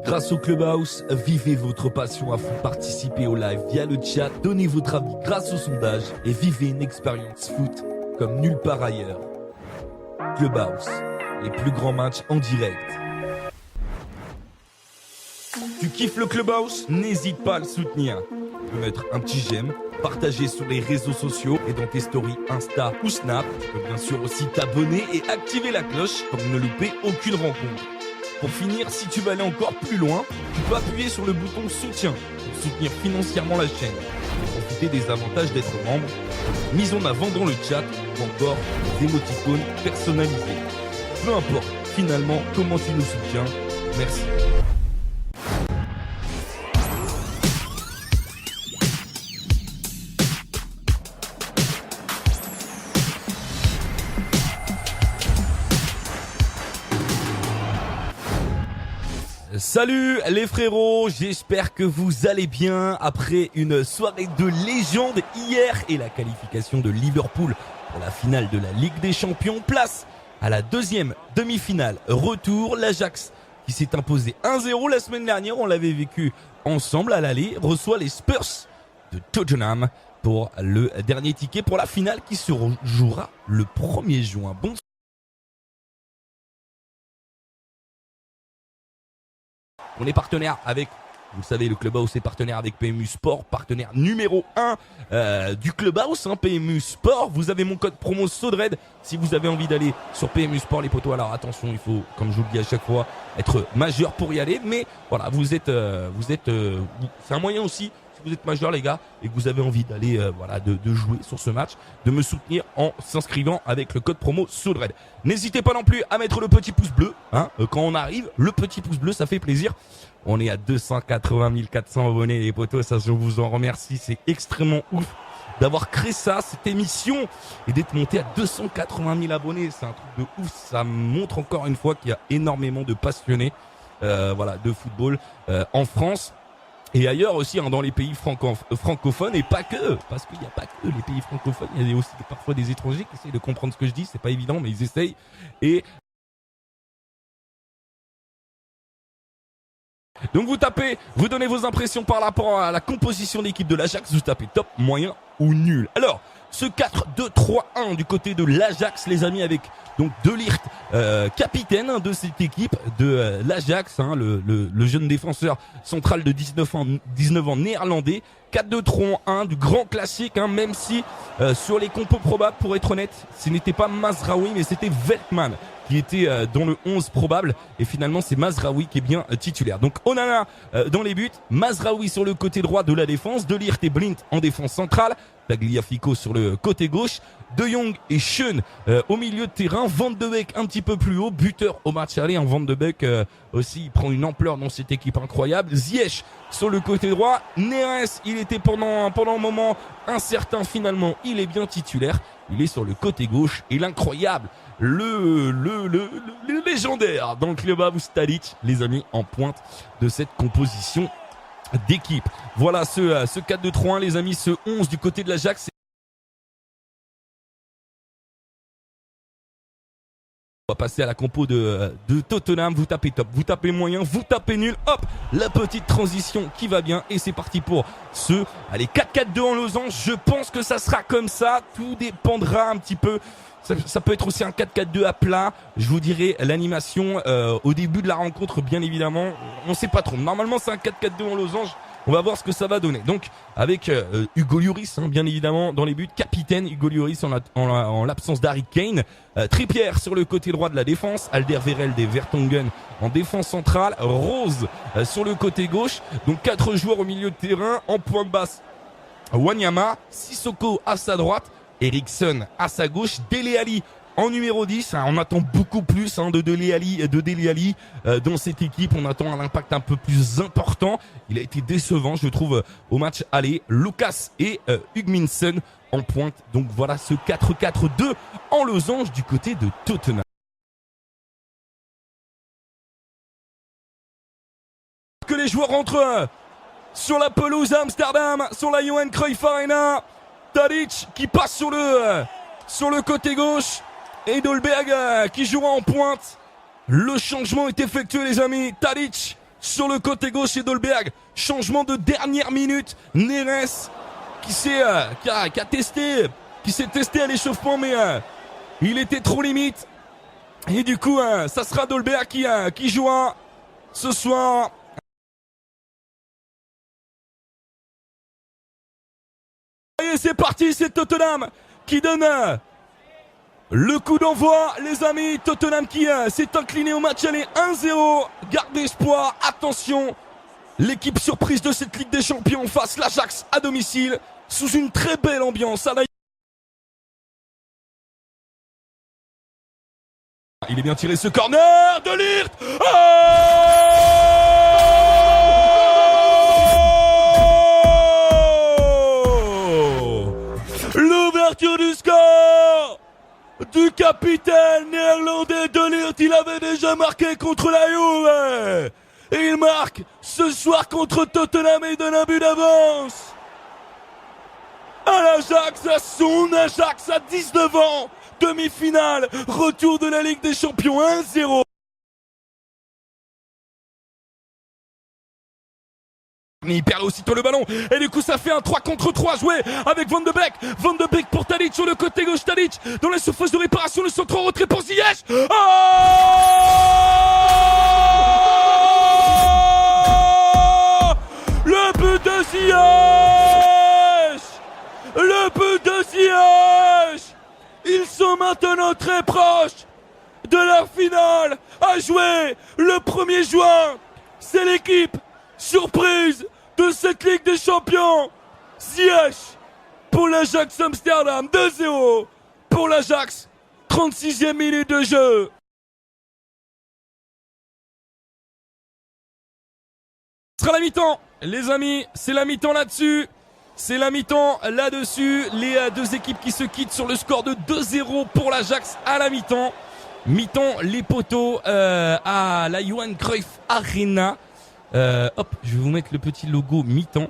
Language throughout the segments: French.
Grâce au Clubhouse, vivez votre passion à fond, participez au live via le chat, donnez votre avis grâce au sondage et vivez une expérience foot comme nulle part ailleurs. Clubhouse, les plus grands matchs en direct. Tu kiffes le Clubhouse? N'hésite pas à le soutenir. Tu peux mettre un petit j'aime, partager sur les réseaux sociaux et dans tes stories Insta ou Snap. Tu peux bien sûr aussi t'abonner et activer la cloche pour ne louper aucune rencontre. Pour finir, si tu veux aller encore plus loin, tu peux appuyer sur le bouton soutien pour soutenir financièrement la chaîne et profiter des avantages d'être membre, mise en avant dans le chat ou encore des émoticônes personnalisés. Peu importe finalement comment tu nous soutiens, merci. Salut les frérots, j'espère que vous allez bien après une soirée de légende hier et la qualification de Liverpool pour la finale de la Ligue des Champions. Place à la deuxième demi-finale. Retour, l'Ajax qui s'est imposé 1-0 la semaine dernière, on l'avait vécu ensemble à l'aller, reçoit les Spurs de Tottenham pour le dernier ticket pour la finale qui se jouera le 1er juin. Bon. On est partenaire avec, vous le savez, le Clubhouse est partenaire avec PMU Sport, partenaire numéro 1 du Clubhouse, PMU Sport. Vous avez mon code promo SODRED si vous avez envie d'aller sur PMU Sport les potos. Alors attention, il faut, comme je vous le dis à chaque fois, être majeur pour y aller. Mais voilà, c'est un moyen aussi, si vous êtes majeur les gars, et que vous avez envie d'aller de jouer sur ce match, de me soutenir en s'inscrivant avec le code promo SODRED. N'hésitez pas non plus à mettre le petit pouce bleu, quand on arrive, le petit pouce bleu, ça fait plaisir. On est à 280 400 abonnés les potos, ça je vous en remercie, c'est extrêmement ouf d'avoir créé cette émission et d'être monté à 280 000 abonnés, c'est un truc de ouf, ça montre encore une fois qu'il y a énormément de passionnés de football en France. Et ailleurs aussi, dans les pays francophones, et pas que, parce qu'il n'y a pas que les pays francophones, il y a aussi parfois des étrangers qui essayent de comprendre ce que je dis, c'est pas évident, mais ils essayent. Et donc vous donnez vos impressions par rapport à la composition d'équipe de l'Ajax, vous tapez top, moyen ou nul. Alors, ce 4-2-3-1 du côté de l'Ajax, les amis, avec donc De Ligt, capitaine de cette équipe de l'Ajax, le jeune défenseur central de 19 ans néerlandais. 4-2-3-1 du grand classique, même si sur les compos probables, pour être honnête, ce n'était pas Mazraoui, mais c'était Veltman qui était dans le 11 probable, et finalement c'est Mazraoui qui est bien titulaire. Donc Onana dans les buts, Mazraoui sur le côté droit de la défense, De Ligt et Blind en défense centrale, Tagliafico sur le côté gauche, De Jong et Schön au milieu de terrain, Van de Beek un petit peu plus haut, buteur au match aller, Van de Beek aussi il prend une ampleur dans cette équipe incroyable, Ziyech sur le côté droit, Neres il était pendant un moment incertain, finalement il est bien titulaire, il est sur le côté gauche, et l'incroyable, le légendaire dans le Clubhouse Tadic, les amis, en pointe de cette composition d'équipe. Voilà ce 4-2-3-1 les amis, ce 11 du côté de l'Ajax. On va passer à la compo de Tottenham. Vous tapez top, vous tapez moyen, vous tapez nul. Hop, la petite transition qui va bien. Et c'est parti pour ce 4-4-2 en losange. Je pense que ça sera comme ça. Tout dépendra un petit peu. Ça peut être aussi un 4-4-2 à plat. Je vous dirai l'animation au début de la rencontre, bien évidemment. On sait pas trop. Normalement, c'est un 4-4-2 en losange. On va voir ce que ça va donner. Donc, avec Hugo Lloris, bien évidemment, dans les buts. Capitaine Hugo Lloris en l'absence d'Harry Kane. Trippier sur le côté droit de la défense. Alderweireld et Vertonghen en défense centrale. Rose sur le côté gauche. Donc, 4 joueurs au milieu de terrain. En pointe basse, Wanyama. Sissoko à sa droite. Eriksen à sa gauche. Dele Alli en numéro 10, on attend beaucoup plus de Dele Alli dans cette équipe. On attend un impact un peu plus important. Il a été décevant, je trouve, au match aller. Lucas et Hugminson en pointe. Donc voilà ce 4-4-2 en losange du côté de Tottenham. Que les joueurs rentrent sur la pelouse à Amsterdam, sur la Johan Cruyff Arena. Tadic qui passe sur le côté gauche. Et Dolberg qui jouera en pointe. Le changement est effectué les amis. Tadic sur le côté gauche et Dolberg. Changement de dernière minute. Neres qui s'est testé à l'échauffement, mais il était trop limite. Et du coup, ça sera Dolberg qui jouera ce soir. Et c'est parti, c'est Tottenham qui donne le coup d'envoi, les amis. Tottenham qui s'est incliné au match aller 1-0. Gardez espoir, attention. L'équipe surprise de cette Ligue des Champions face l'Ajax à domicile, sous une très belle ambiance. Il est bien tiré ce corner de Ligt. L'ouverture du score du capitaine néerlandais de Ligt. Il avait déjà marqué contre la Juve. Et il marque ce soir contre Tottenham et donne un but d'avance à l'Ajax, à son Ajax à 19 ans. Demi-finale, retour de la Ligue des Champions, 1-0. Mais il perd aussitôt le ballon. Et du coup, ça fait un 3 contre 3 joué avec Van de Beek. Van de Beek pour Tadic sur le côté gauche. Tadic dans la surface de réparation. Le centre en retrait pour Ziyech. Le but de Ziyech. Le but de Ziyech. Ils sont maintenant très proches de la finale à jouer le 1er juin. C'est l'équipe surprise de cette Ligue des Champions. Ziyech pour l'Ajax Amsterdam, 2-0 pour l'Ajax, 36e minute de jeu. Ce sera la mi-temps, les amis, c'est la mi-temps là-dessus. C'est la mi-temps là-dessus. Les deux équipes qui se quittent sur le score de 2-0 pour l'Ajax à la mi-temps. Mi-temps, les poteaux à la Johan Cruyff Arena. Hop, je vais vous mettre le petit logo mi-temps.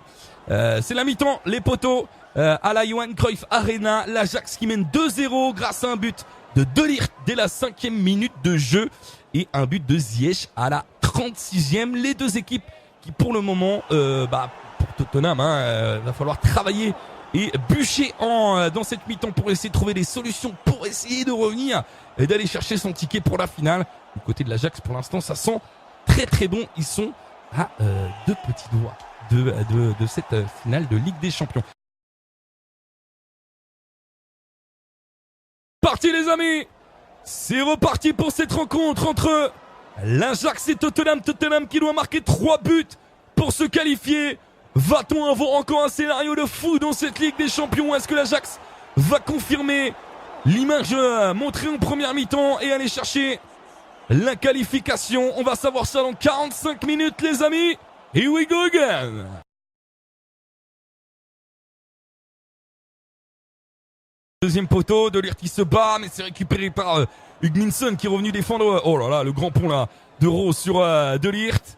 C'est la mi-temps, les poteaux à la Johan Cruyff Arena. L'Ajax qui mène 2-0 grâce à un but de De Ligt dès la 5e minute de jeu. Et un but de Ziyech à la 36e. Les deux équipes qui pour le moment... pour Tottenham, va falloir travailler et bûcher dans cette mi-temps pour essayer de trouver des solutions pour essayer de revenir et d'aller chercher son ticket pour la finale. Du côté de l'Ajax, pour l'instant, ça sent très très bon. Ils sont à 2 petits doigts de cette finale de Ligue des Champions. Parti les amis, c'est reparti pour cette rencontre entre l'Ajax et Tottenham. Tottenham qui doit marquer 3 buts pour se qualifier. Va-t-on avoir encore un scénario de fou dans cette Ligue des Champions? Est-ce que l'Ajax va confirmer l'image montrée en première mi-temps et aller chercher la qualification? On va savoir ça dans 45 minutes les amis. Here we go again. Deuxième poteau, De Ligt qui se bat, mais c'est récupéré par Hugminson qui est revenu défendre. Oh là là, le grand pont là de Rose sur De Ligt.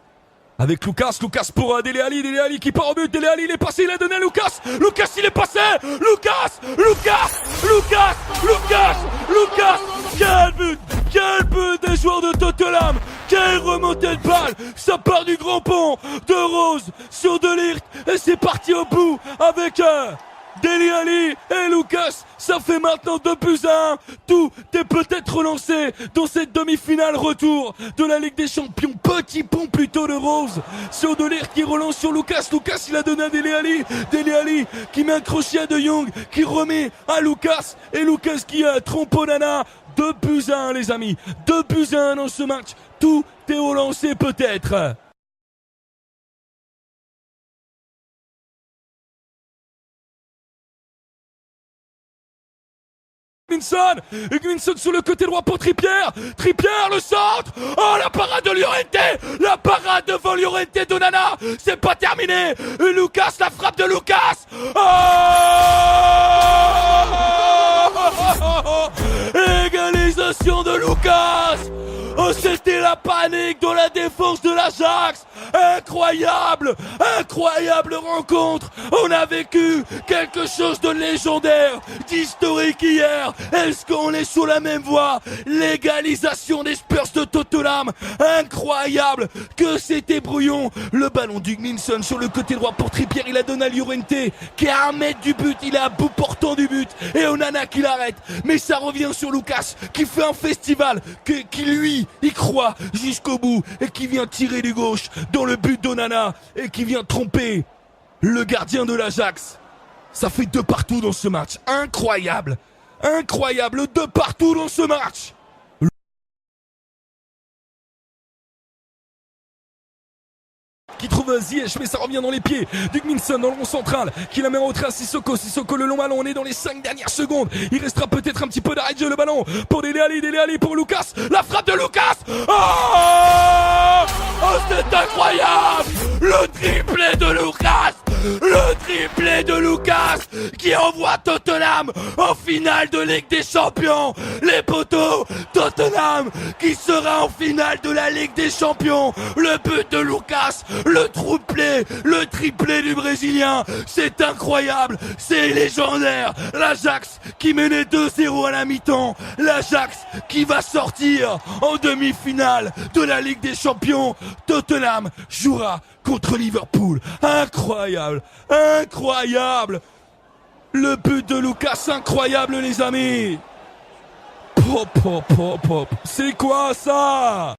Avec Lucas pour Dele Alli qui part au but, Dele Alli il est passé, il a donné à Lucas il est passé, Lucas, quel but des joueurs de Tottenham, quelle remontée de balle, ça part du grand pont de Rose sur De Ligt et c'est parti au bout avec Dele Alli et Lucas, ça fait maintenant 2-1. Tout est peut-être relancé dans cette demi-finale retour de la Ligue des Champions. Petit pont plutôt de Rose sur De Ligt qui relance sur Lucas. Lucas il a donné à Dele Alli. Dele Alli qui met un crochet à De Jong qui remet à Lucas et Lucas qui trompe Onana. 2-1 les amis. 2-1 dans ce match. Tout est relancé peut-être. Hugminson sur le côté droit pour Trippier, le centre. Oh la parade de Llorente, la parade devant Llorente d'Onana, c'est pas terminé. Lucas, la frappe de Lucas. Égalisation de Lucas. Oh c'était la panique dans la défense de l'Ajax. Incroyable, incroyable rencontre. On a vécu quelque chose de légendaire, d'historique hier. Est-ce qu'on est sur la même voie? L'égalisation des Spurs de Tottenham. Incroyable, que c'était brouillon. Le ballon d'Hugminson sur le côté droit pour Trippier, il a donné à Llorente qui est à 1 mètre du but, il est à bout portant du but et Onana qui l'arrête. Mais ça revient sur Lucas qui fait un festival, qui lui y croit jusqu'au bout et qui vient tirer du gauche dans le but d'Onana et qui vient tromper le gardien de l'Ajax. Ça fait 2 partout dans ce match. Incroyable, incroyable, 2 partout dans ce match. Qui trouve Ziyech, mais ça revient dans les pieds d'Hugminson dans le rond central, qui la met en retrait à Sissoko. Sissoko, le long ballon, on est dans les 5 dernières secondes. Il restera peut-être un petit peu d'arrêt de jeu, le ballon pour Dele Alli pour Lucas. La frappe de Lucas. Oh, c'est incroyable. Le triplé de Lucas. Le triplé de Lucas qui envoie Tottenham en finale de Ligue des Champions. Les poteaux, Tottenham qui sera en finale de la Ligue des Champions. Le but de Lucas, le triplé du Brésilien. C'est incroyable, c'est légendaire. L'Ajax qui menait 2-0 à la mi-temps. L'Ajax qui va sortir en demi-finale de la Ligue des Champions. Tottenham jouera contre Liverpool. Incroyable, incroyable. Le but de Lucas, incroyable les amis. Pop, pop, pop, pop. C'est quoi ça?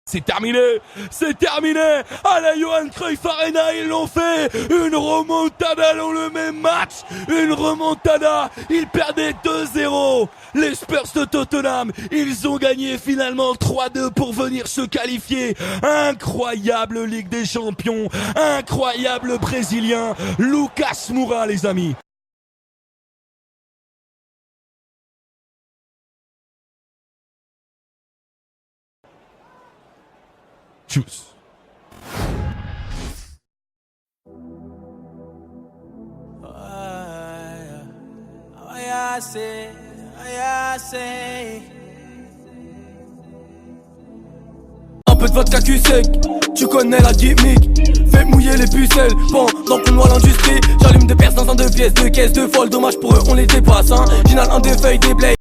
C'est terminé, c'est terminé. À la Johan Cruyff Arena, ils l'ont fait. Une remontada dans le même match. Une remontada. Ils perdaient 2-0. Les Spurs de Tottenham, ils ont gagné finalement 3-2 pour venir se qualifier. Incroyable Ligue des Champions. Incroyable Brésilien. Lucas Moura, les amis. Tchuss. Un peu de vodka cul sec, tu connais la gimmick. Fais mouiller les pucelles, pendant qu'on noie l'industrie. J'allume des perces dans un 2 pièces, 2 caisses de folle. Dommage pour eux, on les dépasse, hein. Ginal, un des feuilles, des blades.